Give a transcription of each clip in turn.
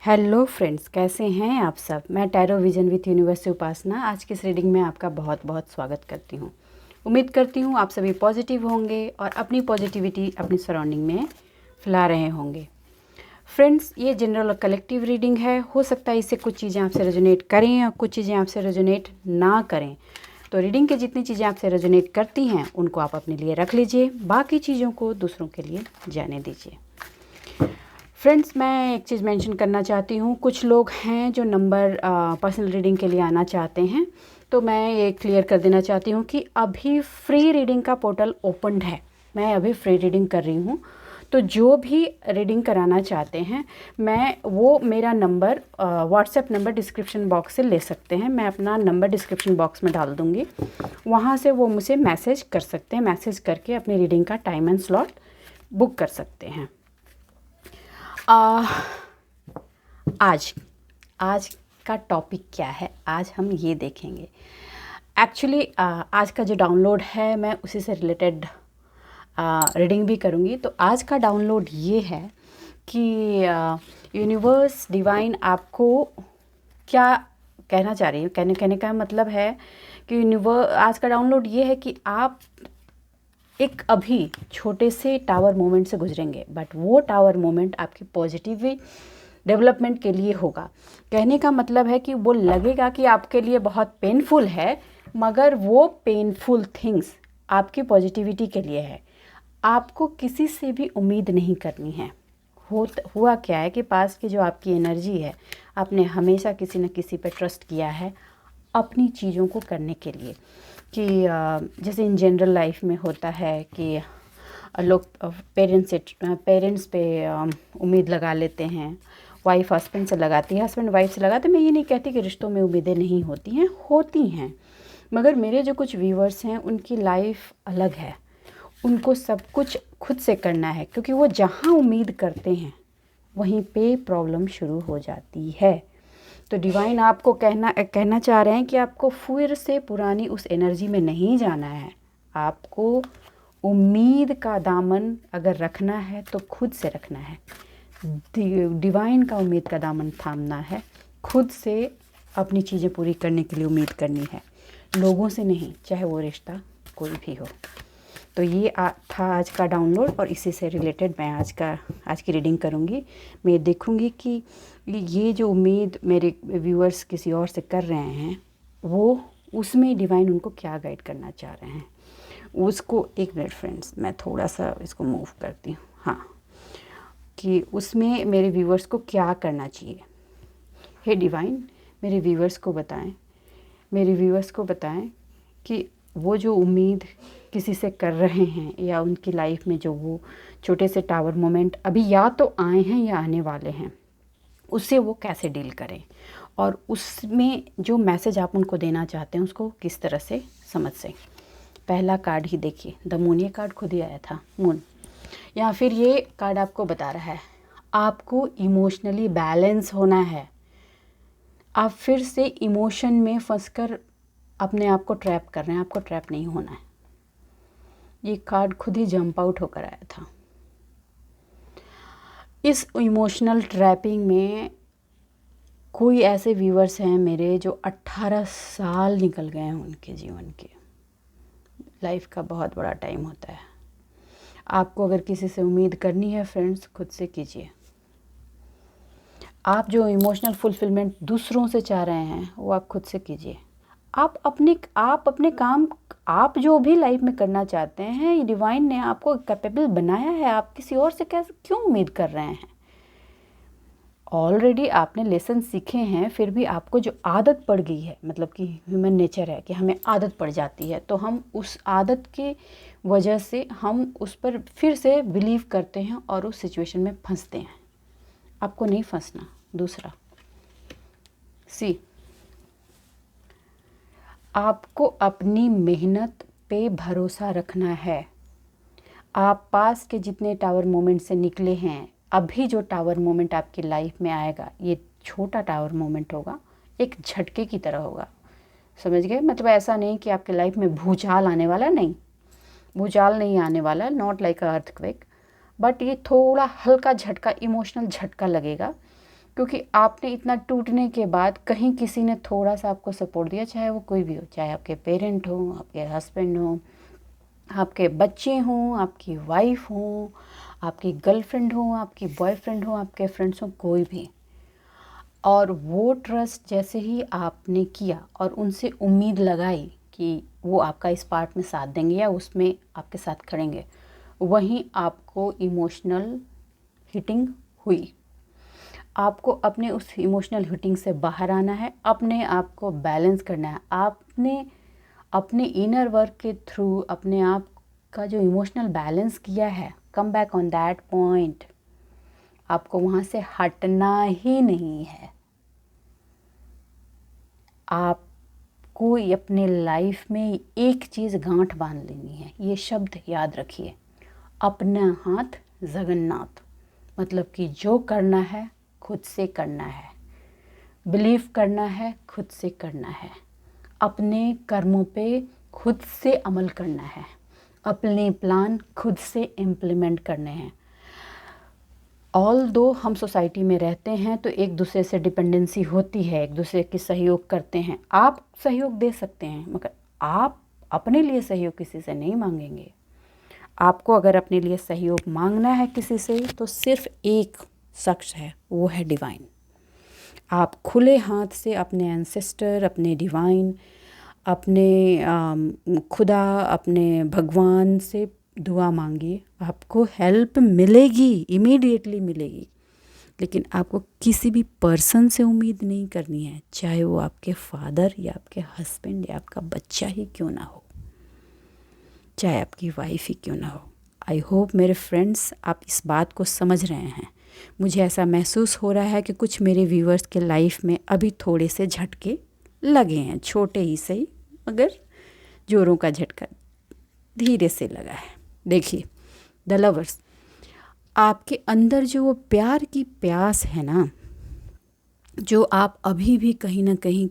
Hello friends, कैसे हैं आप सब। मैं टैरो विजन विथ यूनिवर्स से उपासना आज की इस रीडिंग में आपका बहुत बहुत स्वागत करती हूँ। उम्मीद करती हूँ आप सभी पॉजिटिव होंगे और अपनी पॉजिटिविटी अपनी सराउंडिंग में फैला रहे होंगे। फ्रेंड्स, ये जनरल और कलेक्टिव रीडिंग है। हो सकता है इससे कुछ चीज़ें आपसे रेजोनेट करें और कुछ चीज़ें आपसे रेजोनेट ना करें। तो रीडिंग की जितनी चीज़ें आपसे रेजोनेट करती हैं उनको आप अपने लिए रख लीजिए, बाकी चीज़ों को दूसरों के लिए जाने दीजिए। फ्रेंड्स, मैं एक चीज़ मेंशन करना चाहती हूँ। कुछ लोग हैं जो नंबर पर्सनल रीडिंग के लिए आना चाहते हैं, तो मैं ये क्लियर कर देना चाहती हूँ कि अभी फ्री रीडिंग का पोर्टल ओपन्ड है। मैं अभी फ्री रीडिंग कर रही हूँ, तो जो भी रीडिंग कराना चाहते हैं वो मेरा number WhatsApp number description box से ले सकते हैं। मैं अपना नंबर डिस्क्रिप्शन बॉक्स में डाल दूँगी, वहाँ से वो मुझे मैसेज कर सकते हैं। मैसेज करके अपनी रीडिंग का टाइम एंड स्लॉट बुक कर सकते हैं। आज का टॉपिक क्या है, आज हम ये देखेंगे। एक्चुअली आज का जो डाउनलोड है मैं उसी से रिलेटेड रीडिंग भी करूँगी। तो आज का डाउनलोड ये है कि यूनिवर्स डिवाइन आपको क्या कहना चाह रही है। कहने का मतलब है कि आज का डाउनलोड ये है कि आप एक अभी छोटे से टावर मोमेंट से गुजरेंगे, बट वो टावर मोमेंट आपकी पॉजिटिव डेवलपमेंट के लिए होगा। कहने का मतलब है कि वो लगेगा कि आपके लिए बहुत पेनफुल है, मगर वो पेनफुल थिंग्स आपकी पॉजिटिविटी के लिए है। आपको किसी से भी उम्मीद नहीं करनी है। हुआ क्या है कि पास की जो आपकी एनर्जी है, आपने हमेशा किसी न किसी पे ट्रस्ट किया है अपनी चीज़ों को करने के लिए। कि जैसे इन जनरल लाइफ में होता है कि लोग पेरेंट्स पे उम्मीद लगा लेते हैं। वाइफ हस्बैंड से लगाती है, हस्बैंड वाइफ से लगाते हैं। मैं ये नहीं कहती कि रिश्तों में उम्मीदें नहीं होती हैं, होती हैं, मगर मेरे जो कुछ व्यूवर्स हैं उनकी लाइफ अलग है। उनको सब कुछ खुद से करना है, क्योंकि वो जहाँ उम्मीद करते हैं वहीं पे प्रॉब्लम शुरू हो जाती है। तो डिवाइन आपको कहना चाह रहे हैं कि आपको फिर से पुरानी उस एनर्जी में नहीं जाना है। आपको उम्मीद का दामन अगर रखना है तो खुद से रखना है। डिवाइन का उम्मीद का दामन थामना है, खुद से अपनी चीज़ें पूरी करने के लिए उम्मीद करनी है, लोगों से नहीं, चाहे वो रिश्ता कोई भी हो। तो ये था आज का डाउनलोड, और इसी से रिलेटेड मैं आज की रीडिंग करूँगी। मैं देखूँगी कि ये जो उम्मीद मेरे व्यूअर्स किसी और से कर रहे हैं, वो उसमें डिवाइन उनको क्या गाइड करना चाह रहे हैं उसको। एक मिनट फ्रेंड्स, मैं थोड़ा सा इसको मूव करती हूँ। हाँ, कि उसमें मेरे व्यूअर्स को क्या करना चाहिए। हे डिवाइन, मेरे व्यूअर्स को बताएं कि वो जो उम्मीद किसी से कर रहे हैं, या उनकी लाइफ में जो वो छोटे से टावर मोमेंट अभी या तो आए हैं या आने वाले हैं, उससे वो कैसे डील करें, और उसमें जो मैसेज आप उनको देना चाहते हैं उसको किस तरह से समझ सकें। पहला कार्ड ही देखिए, द मून। ये कार्ड खुद ही आया था, मून। या फिर ये कार्ड आपको बता रहा है आपको इमोशनली बैलेंस होना है। आप फिर से इमोशन में फंसकर अपने आप को ट्रैप कर रहे हैं, आपको ट्रैप नहीं होना है। ये कार्ड खुद ही जंप आउट होकर आया था। इस इमोशनल ट्रैपिंग में कोई ऐसे व्यूअर्स हैं मेरे जो 18 साल निकल गए हैं उनके जीवन के। लाइफ का बहुत बड़ा टाइम होता है। आपको अगर किसी से उम्मीद करनी है फ्रेंड्स, खुद से कीजिए। आप जो इमोशनल फुलफिलमेंट दूसरों से चाह रहे हैं वो आप खुद से कीजिए। आप अपने काम, आप जो भी लाइफ में करना चाहते हैं, ये डिवाइन ने आपको कैपेबल बनाया है। आप किसी और से कैसे क्यों उम्मीद कर रहे हैं। ऑलरेडी आपने लेसन सीखे हैं, फिर भी आपको जो आदत पड़ गई है, मतलब कि ह्यूमन नेचर है कि हमें आदत पड़ जाती है, तो हम उस आदत की वजह से हम उस पर फिर से बिलीव करते हैं और उस सिचुएशन में फंसते हैं। आपको नहीं फंसना। दूसरा, सी, आपको अपनी मेहनत पे भरोसा रखना है। आप पास के जितने टावर मोमेंट से निकले हैं, अभी जो टावर मोमेंट आपकी लाइफ में आएगा, ये छोटा टावर मोमेंट होगा, एक झटके की तरह होगा। समझ गए? मतलब ऐसा नहीं कि आपकी लाइफ में भूचाल आने वाला, नहीं, भूचाल नहीं आने वाला, not like a earthquake, but ये थोड़ा हल्का झटका, इमोशनल झटका लगेगा क्योंकि आपने इतना टूटने के बाद कहीं किसी ने थोड़ा सा आपको सपोर्ट दिया, चाहे वो कोई भी हो, चाहे आपके पेरेंट हो, आपके हस्बैंड हो, आपके बच्चे हों, आपकी वाइफ हो, आपकी गर्लफ्रेंड हो, आपकी बॉयफ्रेंड हो, आपके फ्रेंड्स हो, कोई भी। और वो ट्रस्ट जैसे ही आपने किया और उनसे उम्मीद लगाई कि वो आपका इस पार्ट में साथ देंगे या उसमें आपके साथ खड़ेंगे, वहीं आपको इमोशनल हिटिंग हुई। आपको अपने उस इमोशनल हिटिंग से बाहर आना है, अपने आप को बैलेंस करना है। आपने अपने इनर वर्क के थ्रू अपने आप का जो इमोशनल बैलेंस किया है, come back on that point. आपको वहाँ से हटना ही नहीं है। आपको अपने लाइफ में एक चीज़ गांठ बांध लेनी है, ये शब्द याद रखिए, अपना हाथ जगन्नाथ। मतलब कि जो करना है खुद से करना है, बिलीव करना है खुद से करना है, अपने कर्मों पे खुद से अमल करना है, अपने प्लान खुद से इम्प्लीमेंट करने हैं। ऑल दो हम सोसाइटी में रहते हैं तो एक दूसरे से डिपेंडेंसी होती है, एक दूसरे के सहयोग करते हैं। आप सहयोग दे सकते हैं मगर आप अपने लिए सहयोग किसी से नहीं मांगेंगे। आपको अगर अपने लिए सहयोग मांगना है किसी से तो सिर्फ एक शख्स है, वो है डिवाइन। आप खुले हाथ से अपने एंसेस्टर, अपने डिवाइन, अपने खुदा, अपने भगवान से दुआ मांगिए, आपको हेल्प मिलेगी, इमीडिएटली मिलेगी। लेकिन आपको किसी भी पर्सन से उम्मीद नहीं करनी है, चाहे वो आपके फादर या आपके हस्बैंड या आपका बच्चा ही क्यों ना हो, चाहे आपकी वाइफ ही क्यों ना हो। आई होप मेरे फ्रेंड्स आप इस बात को समझ रहे हैं। मुझे ऐसा महसूस हो रहा है कि कुछ मेरे व्यूअर्स के लाइफ में अभी थोड़े से झटके लगे हैं, छोटे ही सही मगर जोरों का झटका धीरे से लगा है। देखिए द लवर्स, आपके अंदर जो वो प्यार की प्यास है ना, जो आप अभी भी कहीं ना कहीं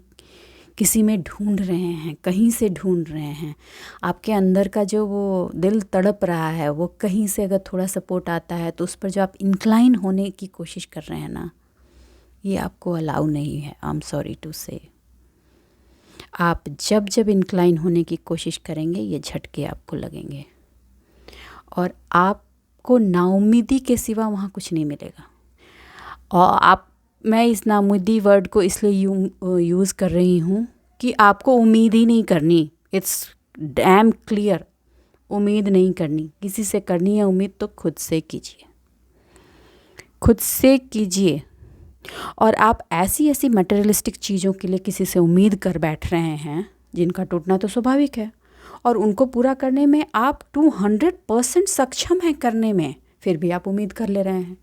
किसी में ढूंढ रहे हैं, कहीं से ढूंढ रहे हैं, आपके अंदर का जो वो दिल तड़प रहा है, वो कहीं से अगर थोड़ा सपोर्ट आता है तो उस पर जो आप इंक्लाइन होने की कोशिश कर रहे हैं ना, ये आपको अलाउ नहीं है। आई एम सॉरी टू से। आप जब जब इंक्लाइन होने की कोशिश करेंगे ये झटके आपको लगेंगे और आपको नाउम्मीदी के सिवा वहाँ कुछ नहीं मिलेगा। और मैं इस नाउम्मीदी वर्ड को इसलिए यूज़ कर रही हूँ कि आपको उम्मीद ही नहीं करनी। इट्स डैम क्लियर, उम्मीद नहीं करनी। किसी से करनी है उम्मीद तो खुद से कीजिए, खुद से कीजिए। और आप ऐसी ऐसी मटेरियलिस्टिक चीज़ों के लिए किसी से उम्मीद कर बैठ रहे हैं जिनका टूटना तो स्वाभाविक है और उनको पूरा करने में आप 200% सक्षम हैं करने में, फिर भी आप उम्मीद कर ले रहे हैं।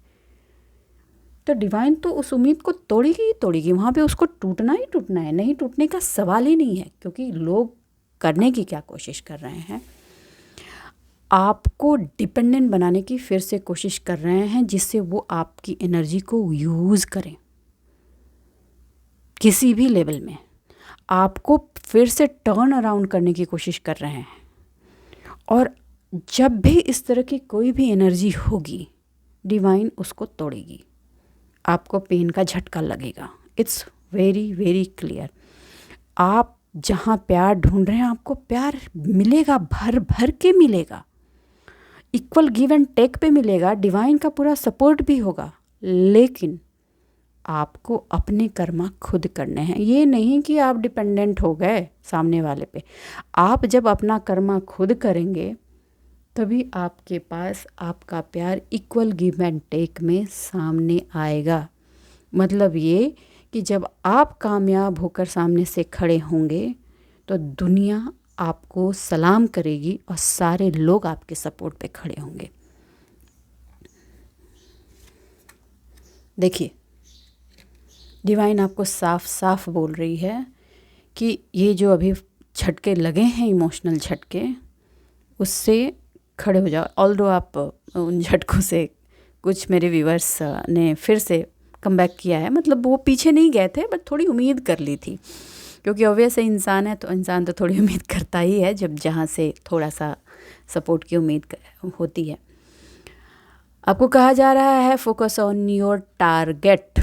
तो डिवाइन तो उस उम्मीद को तोड़ेगी ही तोड़ेगी, वहाँ पे उसको टूटना ही टूटना है, नहीं टूटने का सवाल ही नहीं है। क्योंकि लोग करने की क्या कोशिश कर रहे हैं, आपको डिपेंडेंट बनाने की फिर से कोशिश कर रहे हैं, जिससे वो आपकी एनर्जी को यूज़ करें। किसी भी लेवल में आपको फिर से टर्न अराउंड करने की कोशिश कर रहे हैं। और जब भी इस तरह की कोई भी एनर्जी होगी, डिवाइन उसको तोड़ेगी, आपको पेन का झटका लगेगा। It's very very clear. आप जहाँ प्यार ढूंढ रहे हैं आपको प्यार मिलेगा, भर भर के मिलेगा, इक्वल गिव एंड टेक पे मिलेगा, डिवाइन का पूरा सपोर्ट भी होगा। लेकिन आपको अपने कर्मा खुद करने हैं। ये नहीं कि आप डिपेंडेंट हो गए सामने वाले पे। आप जब अपना कर्मा खुद करेंगे तभी आपके पास आपका प्यार इक्वल गिव एंड टेक में सामने आएगा। मतलब ये कि जब आप कामयाब होकर सामने से खड़े होंगे तो दुनिया आपको सलाम करेगी और सारे लोग आपके सपोर्ट पे खड़े होंगे। देखिए डिवाइन आपको साफ साफ बोल रही है कि ये जो अभी झटके लगे हैं, इमोशनल झटके, उससे खड़े हो जाओ। ऑल्दो आप उन झटकों से कुछ मेरे व्यूअर्स ने फिर से कम बैक किया है, मतलब वो पीछे नहीं गए थे बट थोड़ी उम्मीद कर ली थी, क्योंकि ऑब्वियस है इंसान है तो इंसान तो थोड़ी उम्मीद करता ही है जब जहाँ से थोड़ा सा सपोर्ट की उम्मीद होती है। आपको कहा जा रहा है फोकस ऑन योर टारगेट,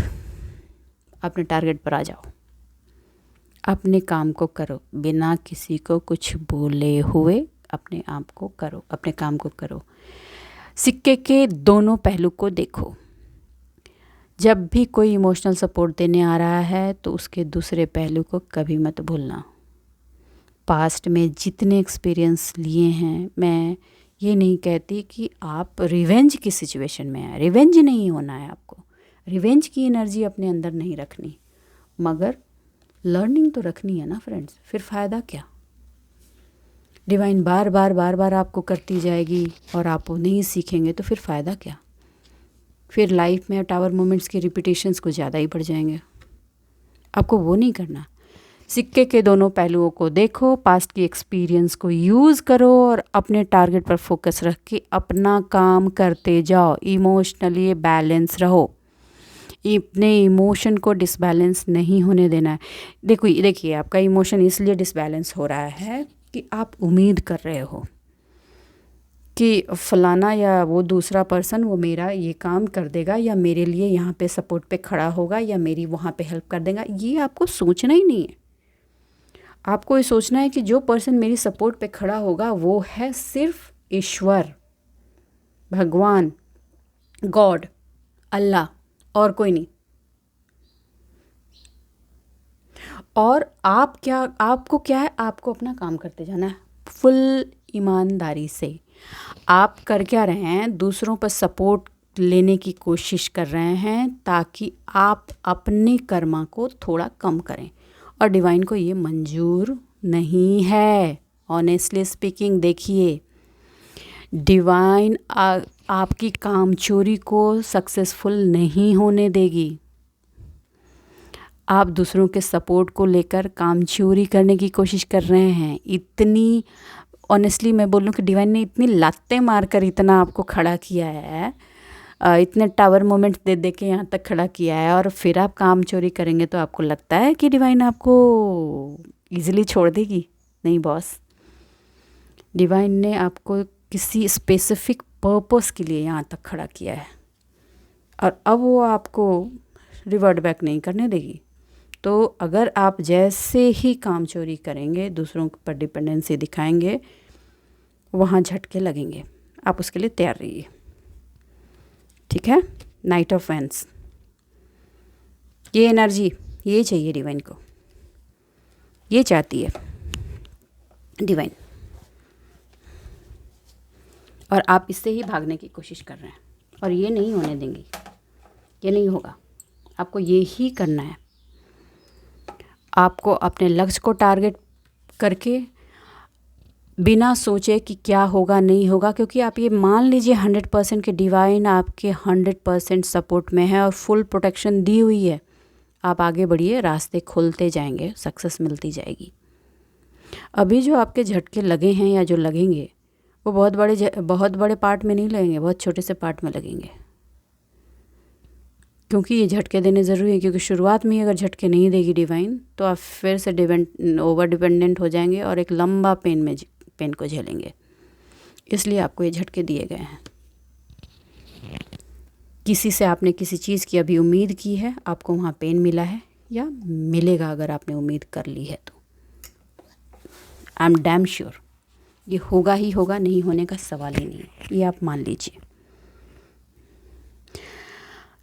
अपने टारगेट पर आ जाओ, अपने काम को करो बिना किसी को कुछ बोले हुए, अपने आप को करो, अपने काम को करो। सिक्के के दोनों पहलू को देखो। जब भी कोई इमोशनल सपोर्ट देने आ रहा है तो उसके दूसरे पहलू को कभी मत भूलना। पास्ट में जितने एक्सपीरियंस लिए हैं, मैं ये नहीं कहती कि आप रिवेंज की सिचुएशन में आए, रिवेंज नहीं होना है आपको, रिवेंज की एनर्जी अपने अंदर नहीं रखनी, मगर लर्निंग तो रखनी है ना फ्रेंड्स। फिर फ़ायदा क्या? डिवाइन बार बार आपको करती जाएगी और आप वो नहीं सीखेंगे तो फिर फ़ायदा क्या? फिर लाइफ में टावर मोमेंट्स के रिपीटेशंस कुछ ज़्यादा ही बढ़ जाएंगे। आपको वो नहीं करना। सिक्के के दोनों पहलुओं को देखो, पास्ट की एक्सपीरियंस को यूज़ करो और अपने टारगेट पर फोकस रख के अपना काम करते जाओ। इमोशनली बैलेंस रहो, अपने इमोशन को डिसबैलेंस नहीं होने देना है। देखिए आपका इमोशन इसलिए डिसबैलेंस हो रहा है कि आप उम्मीद कर रहे हो कि फलाना या वो दूसरा पर्सन वो मेरा ये काम कर देगा या मेरे लिए यहाँ पे सपोर्ट पे खड़ा होगा या मेरी वहाँ पे हेल्प कर देगा। ये आपको सोचना ही नहीं है। आपको ये सोचना है कि जो पर्सन मेरी सपोर्ट पे खड़ा होगा वो है सिर्फ ईश्वर, भगवान, गॉड, अल्लाह, और कोई नहीं। और आपको क्या है, आपको अपना काम करते जाना है फुल ईमानदारी से। आप कर क्या रहे हैं? दूसरों पर सपोर्ट लेने की कोशिश कर रहे हैं ताकि आप अपने कर्मा को थोड़ा कम करें, और डिवाइन को ये मंजूर नहीं है। ऑनेस्टली स्पीकिंग, देखिए डिवाइन आपकी कामचोरी को सक्सेसफुल नहीं होने देगी। आप दूसरों के सपोर्ट को लेकर कामचोरी करने की कोशिश कर रहे हैं। इतनी ऑनेस्टली मैं बोलूँ कि डिवाइन ने इतनी लातें मारकर इतना आपको खड़ा किया है, इतने टावर मोमेंट्स दे दे के यहाँ तक खड़ा किया है, और फिर आप काम चोरी करेंगे तो आपको लगता है कि डिवाइन आपको इजीली छोड़ देगी? नहीं बॉस, डिवाइन ने आपको किसी स्पेसिफिक पर्पस के लिए यहाँ तक खड़ा किया है, और अब वो आपको रिवर्ट बैक नहीं करने देगी। तो अगर आप जैसे ही काम चोरी करेंगे, दूसरों पर डिपेंडेंसी दिखाएंगे, वहाँ झटके लगेंगे। आप उसके लिए तैयार रहिए, ठीक है? नाइट ऑफ वैंड्स, ये एनर्जी ये चाहिए डिवाइन को, ये चाहती है डिवाइन, और आप इससे ही भागने की कोशिश कर रहे हैं, और ये नहीं होने देंगे, ये नहीं होगा। आपको ये ही करना है। आपको अपने लक्ष्य को टारगेट करके बिना सोचे कि क्या होगा नहीं होगा, क्योंकि आप ये मान लीजिए 100% के डिवाइन आपके 100% सपोर्ट में है और फुल प्रोटेक्शन दी हुई है। आप आगे बढ़िए, रास्ते खुलते जाएंगे, सक्सेस मिलती जाएगी। अभी जो आपके झटके लगे हैं या जो लगेंगे वो बहुत बड़े पार्ट में नहीं लगेंगे, बहुत छोटे से पार्ट में लगेंगे, क्योंकि ये झटके देने ज़रूरी है। क्योंकि शुरुआत में ही अगर झटके नहीं देगी डिवाइन तो आप फिर से ओवर डिपेंडेंट हो जाएंगे और एक लंबा पेन को झेलेंगे। इसलिए आपको ये झटके दिए गए हैं। किसी से आपने किसी चीज़ की अभी उम्मीद की है, आपको वहाँ पेन मिला है या मिलेगा अगर आपने उम्मीद कर ली है तो। आई एम डैम श्योर ये होगा ही होगा, नहीं होने का सवाल ही नहीं है, ये आप मान लीजिए।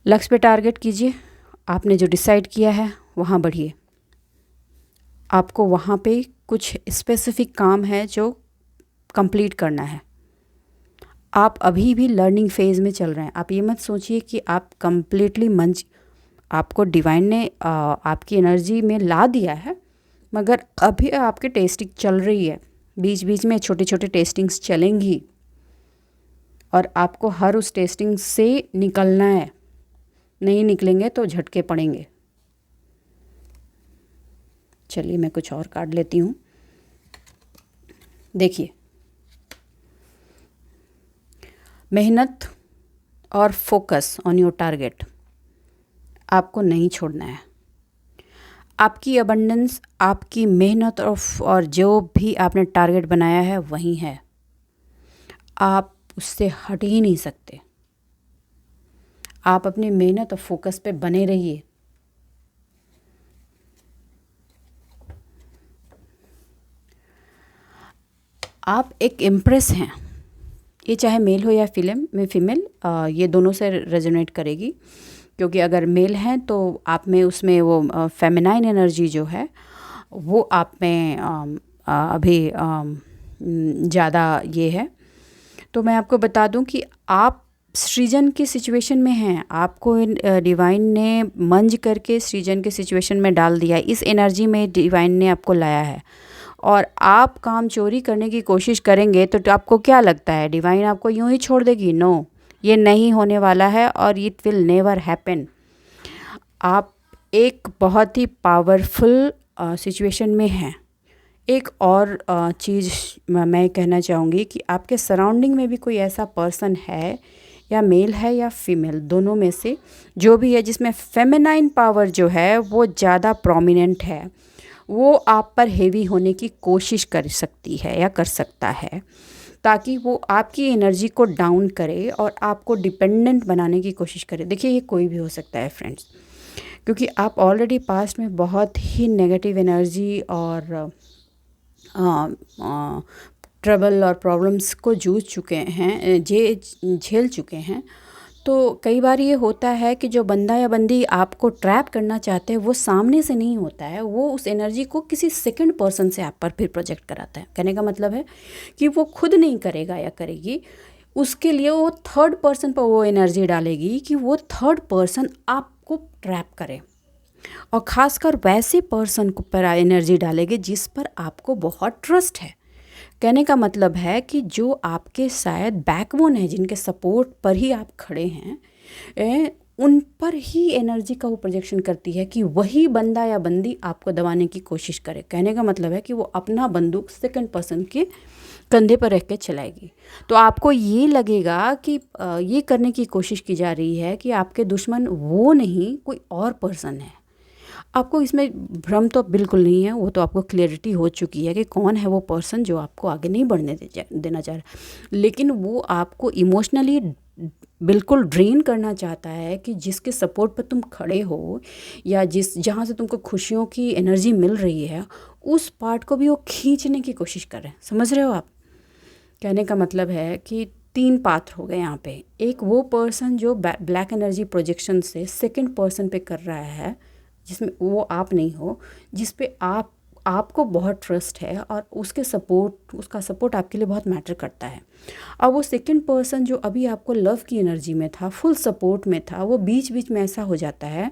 लक्ष्य पे टारगेट कीजिए, आपने जो डिसाइड किया है वहाँ बढ़िए। आपको वहाँ पे कुछ स्पेसिफिक काम है जो कंप्लीट करना है। आप अभी भी लर्निंग फेज़ में चल रहे हैं। आप ये मत सोचिए कि आप कंप्लीटली आपको डिवाइन ने आपकी एनर्जी में ला दिया है, मगर अभी आपकी टेस्टिंग चल रही है। बीच बीच में छोटे छोटे टेस्टिंग्स चलेंगी और आपको हर उस टेस्टिंग से निकलना है। नहीं निकलेंगे तो झटके पड़ेंगे। चलिए मैं कुछ और कार्ड लेती हूँ। देखिए, मेहनत और फोकस ऑन योर टारगेट आपको नहीं छोड़ना है। आपकी अबंडेंस, आपकी मेहनत और जो भी आपने टारगेट बनाया है वही है। आप उससे हट ही नहीं सकते। आप अपनी मेहनत और फोकस पे बने रहिए। आप एक इम्प्रेस हैं, ये चाहे मेल हो या फीमेल, ये दोनों से रेजोनेट करेगी। क्योंकि अगर मेल हैं तो आप में उसमें वो फेमिनाइन एनर्जी जो है वो आप में अभी ज़्यादा ये है। तो मैं आपको बता दूं कि आप सृजन की सिचुएशन में हैं, आपको डिवाइन ने मंज करके सृजन के सिचुएशन में डाल दिया है, इस एनर्जी में डिवाइन ने आपको लाया है। और आप काम चोरी करने की कोशिश करेंगे तो आपको क्या लगता है डिवाइन आपको यूं ही छोड़ देगी? नो, ये नहीं होने वाला है और इट विल नेवर हैपन। आप एक बहुत ही पावरफुल सिचुएशन में हैं। एक और चीज़ मैं कहना चाहूँगी कि आपके सराउंडिंग में भी कोई ऐसा पर्सन है, या मेल है या फीमेल, दोनों में से जो भी है, जिसमें फेमिनाइन पावर जो है वो ज़्यादा प्रोमिनेंट है। वो आप पर हेवी होने की कोशिश कर सकती है या कर सकता है, ताकि वो आपकी एनर्जी को डाउन करे और आपको डिपेंडेंट बनाने की कोशिश करे। देखिए, ये कोई भी हो सकता है फ्रेंड्स, क्योंकि आप ऑलरेडी पास्ट में बहुत ही नेगेटिव एनर्जी और ट्रबल और प्रॉब्लम्स को जूझ चुके हैं, झेल चुके हैं। तो कई बार ये होता है कि जो बंदा या बंदी आपको ट्रैप करना चाहते हैं वो सामने से नहीं होता है, वो उस एनर्जी को किसी सेकंड पर्सन से आप पर फिर प्रोजेक्ट कराता है। कहने का मतलब है कि वो खुद नहीं करेगा या करेगी, उसके लिए वो थर्ड पर्सन पर वो एनर्जी डालेगी कि वो थर्ड पर्सन आपको ट्रैप करे, और ख़ासकर वैसे पर्सन को पर एनर्जी डालेगी जिस पर आपको बहुत ट्रस्ट है। कहने का मतलब है कि जो आपके शायद बैकबोन है, जिनके सपोर्ट पर ही आप खड़े हैं, उन पर ही एनर्जी का वो प्रोजेक्शन करती है कि वही बंदा या बंदी आपको दबाने की कोशिश करे। कहने का मतलब है कि वो अपना बंदूक सेकंड पर्सन के कंधे पर रख के चलाएगी। तो आपको ये लगेगा कि ये करने की कोशिश की जा रही है कि आपके दुश्मन वो नहीं, कोई और पर्सन है। आपको इसमें भ्रम तो बिल्कुल नहीं है, वो तो आपको क्लियरिटी हो चुकी है कि कौन है वो पर्सन जो आपको आगे नहीं बढ़ने देना चाह रहा। लेकिन वो आपको इमोशनली बिल्कुल ड्रेन करना चाहता है कि जिसके सपोर्ट पर तुम खड़े हो, या जहाँ से तुमको खुशियों की एनर्जी मिल रही है, उस पार्ट को भी वो खींचने की कोशिश कर रहे हैं। समझ रहे हो आप? कहने का मतलब है कि 3 पात्र हो गए यहाँ पे। एक वो पर्सन जो ब्लैक एनर्जी प्रोजेक्शन से सेकंड पर्सन पे कर रहा है, जिसमें वो आप नहीं हो, जिस पे आपको बहुत ट्रस्ट है और उसका सपोर्ट आपके लिए बहुत मैटर करता है। अब वो सेकंड पर्सन जो अभी आपको लव की एनर्जी में था, फुल सपोर्ट में था, वो बीच बीच में ऐसा हो जाता है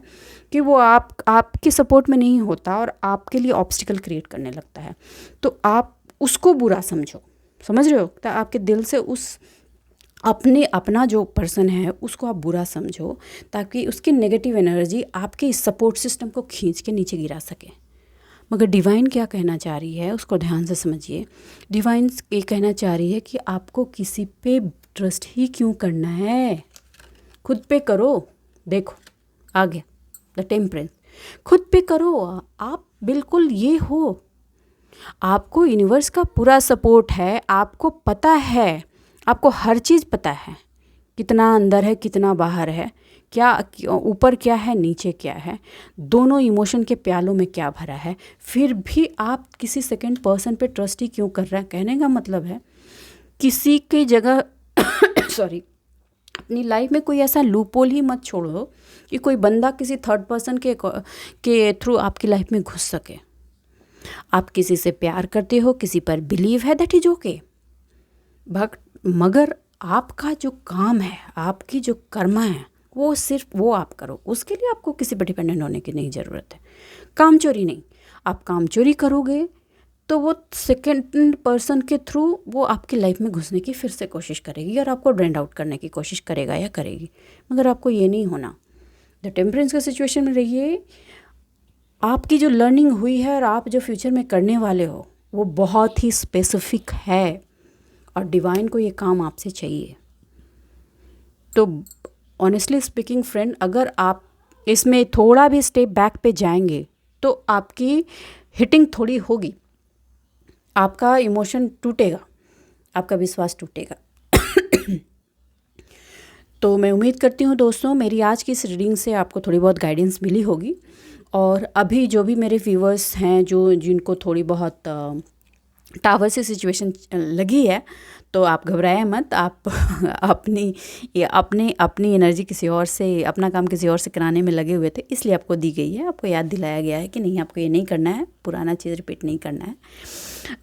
कि वो आपके सपोर्ट में नहीं होता और आपके लिए ऑब्स्टिकल क्रिएट करने लगता है। तो आप उसको बुरा समझो, समझ रहे हो? तो आपके दिल से अपना जो पर्सन है उसको आप बुरा समझो, ताकि उसकी नेगेटिव एनर्जी आपके इस सपोर्ट सिस्टम को खींच के नीचे गिरा सके। मगर डिवाइन क्या कहना चाह रही है उसको ध्यान से समझिए। डिवाइन ये कहना चाह रही है कि आपको किसी पे ट्रस्ट ही क्यों करना है, खुद पे करो। देखो आ गया द टेम्परेंस, खुद पे करो। आप बिल्कुल ये हो, आपको यूनिवर्स का पूरा सपोर्ट है, आपको पता है, आपको हर चीज़ पता है, कितना अंदर है कितना बाहर है, क्या ऊपर क्या है नीचे क्या है, दोनों इमोशन के प्यालों में क्या भरा है। फिर भी आप किसी सेकंड पर्सन पे ट्रस्ट ही क्यों कर रहे हैं? कहने का मतलब है किसी की जगह सॉरी, अपनी लाइफ में कोई ऐसा लूपहोल ही मत छोड़ो कि कोई बंदा किसी थर्ड पर्सन के थ्रू आपकी लाइफ में घुस सके। आप किसी से प्यार करते हो, किसी पर बिलीव है, दैट इज ओके, मगर आपका जो काम है, आपकी जो कर्मा है, वो सिर्फ वो आप करो। उसके लिए आपको किसी पर डिपेंडेंट होने की नहीं ज़रूरत है। काम चोरी नहीं, आप काम चोरी करोगे तो वो सेकंड पर्सन के थ्रू वो आपकी लाइफ में घुसने की फिर से कोशिश करेगी और आपको ड्रेन आउट करने की कोशिश करेगा या करेगी। मगर आपको ये नहीं होना। द टेम्परेंस का सिचुएशन में रहिए। आपकी जो लर्निंग हुई है और आप जो फ्यूचर में करने वाले हो वो बहुत ही स्पेसिफिक है, और डिवाइन को ये काम आपसे चाहिए। तो ऑनेस्टली स्पीकिंग फ्रेंड, अगर आप इसमें थोड़ा भी स्टेप बैक पे जाएंगे तो आपकी हिटिंग थोड़ी होगी, आपका इमोशन टूटेगा, आपका विश्वास टूटेगा। तो मैं उम्मीद करती हूँ दोस्तों, मेरी आज की इस रीडिंग से आपको थोड़ी बहुत गाइडेंस मिली होगी। और अभी जो भी मेरे व्यूअर्स हैं जिनको थोड़ी बहुत टावर से सिचुएशन लगी है तो आप घबराएं मत। आप अपनी एनर्जी किसी और से, अपना काम किसी और से कराने में लगे हुए थे, इसलिए आपको दी गई है, आपको याद दिलाया गया है कि नहीं, आपको ये नहीं करना है, पुराना चीज़ रिपीट नहीं करना है।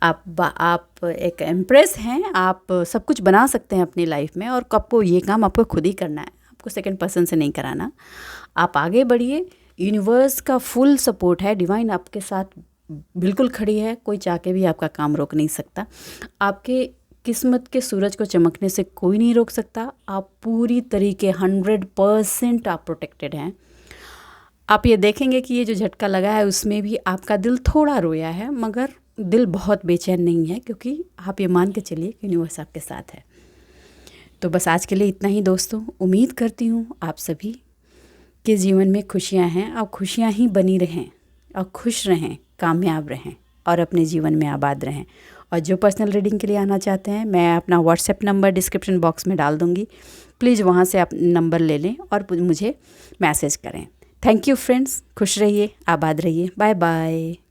आप एक एम्प्रेस हैं, आप सब कुछ बना सकते हैं अपनी लाइफ में, और आपको ये काम आपको खुद ही करना है, आपको सेकंड पर्सन से नहीं कराना। आप आगे बढ़िए, यूनिवर्स का फुल सपोर्ट है, डिवाइन आपके साथ बिल्कुल खड़ी है, कोई चाह के भी आपका काम रोक नहीं सकता। आपके किस्मत के सूरज को चमकने से कोई नहीं रोक सकता। आप पूरी तरीके 100% आप प्रोटेक्टेड हैं। आप ये देखेंगे कि ये जो झटका लगा है उसमें भी आपका दिल थोड़ा रोया है, मगर दिल बहुत बेचैन नहीं है, क्योंकि आप ये मान के चलिए कि यूनिवर्स आपके साथ है। तो बस आज के लिए इतना ही दोस्तों। उम्मीद करती हूँ आप सभी के जीवन में खुशियाँ हैं, और खुशियाँ ही बनी रहें, और खुश रहें, कामयाब रहें, और अपने जीवन में आबाद रहें। और जो पर्सनल रीडिंग के लिए आना चाहते हैं, मैं अपना व्हाट्सएप नंबर डिस्क्रिप्शन बॉक्स में डाल दूँगी, प्लीज़ वहाँ से आप नंबर ले लें और मुझे मैसेज करें। थैंक यू फ्रेंड्स, खुश रहिए, आबाद रहिए, बाय बाय।